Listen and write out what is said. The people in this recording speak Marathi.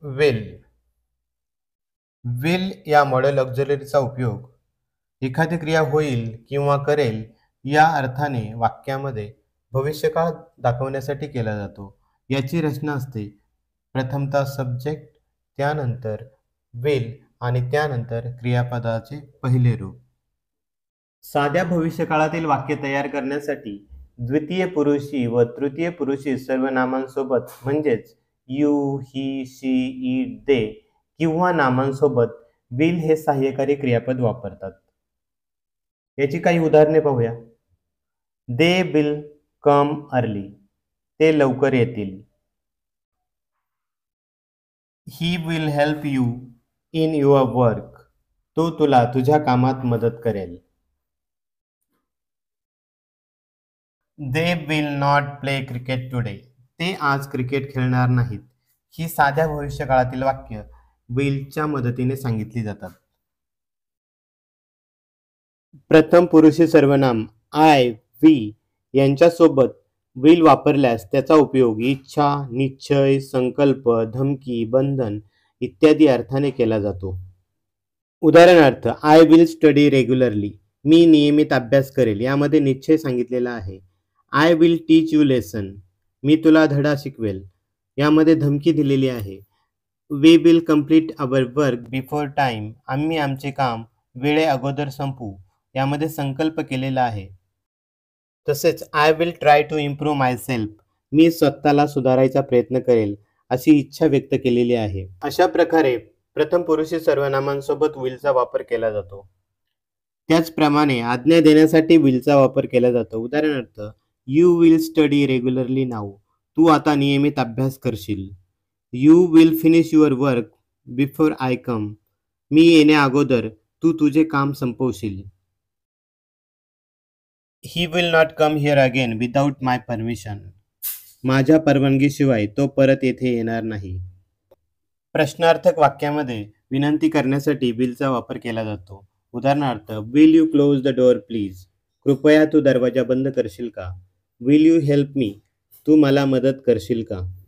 विल विल या मॉडेल ऑक्झिलरीचा उपयोग एखादी क्रिया होईल किंवा करेल या अर्थाने वाक्यामध्ये भविष्यकाळ दाखवण्यासाठी केला जातो. याची रचना असते प्रथमतः सब्जेक्ट, त्यानंतर विल आणि त्यानंतर क्रियापदाचे पहिले रूप. साध्या भविष्यकाळातील वाक्य तयार करण्यासाठी द्वितीय पुरुषी व तृतीय पुरुषी सर्वनामांसोबत म्हणजेच यू, ही, शी, इट, दे किंवा नामांसोबत विल हे सहाय्यकारी क्रियापद वापरतात. याची काही उदाहरणे पाहूया. They will come early. ते लवकर येतील. He will help you in your work. तो तुला तुझ्या कामात मदत करेल. They will not play cricket today. ते आज क्रिकेट खेळणार नाहीत. ही साध्या भविष्यकाळातील वाक्य विलच्या मदतीने सांगितली जातात. प्रथम पुरुषी सर्वनाम आय, वी यांच्यासोबत विल वापरल्यास त्याचा उपयोग इच्छा, निश्चय, संकल्प, धमकी, बंधन इत्यादी अर्थाने केला जातो. उदाहरणार्थ, आय विल स्टडी रेग्युलरली. मी नियमित अभ्यास करेल. यामध्ये निश्चय सांगितलेला आहे. I will teach you lesson. मी तुला धडा शिकवेल. यामध्ये धमकी दिलेली आहे. We will complete our work before time. आम्ही आमचे काम वेळे अगोदर संपवू. यामध्ये संकल्प केलेला आहे. तसेच I will try to improve myself. मी स्वतःला सुधारायचा प्रयत्न करेल अशी इच्छा व्यक्त केलेली आहे. अशा प्रकारे प्रथम पुरुषी सर्वनामांसोबत विलचा वापर केला जातो. त्याचप्रमाणे आज्ञा देण्यासाठी विलचा वापर केला जातो. उदाहरणार्थ, you will study regularly now. तू आता नियमित अभ्यास करशील. You will finish your work before I come. मी येण्या अगोदर तू तुझे काम संपवशील. He will not come here again without my permission. माझ्या परवानगीशिवाय तो परत येथे येणार नाही. प्रश्नार्थक वाक्यामध्ये विनंती करण्यासाठी विलचा वापर केला जातो. उदाहरणार्थ, will you close the door please. कृपया तू दरवाजा बंद करशील का. Will you help me. तू मला मदत करशील का.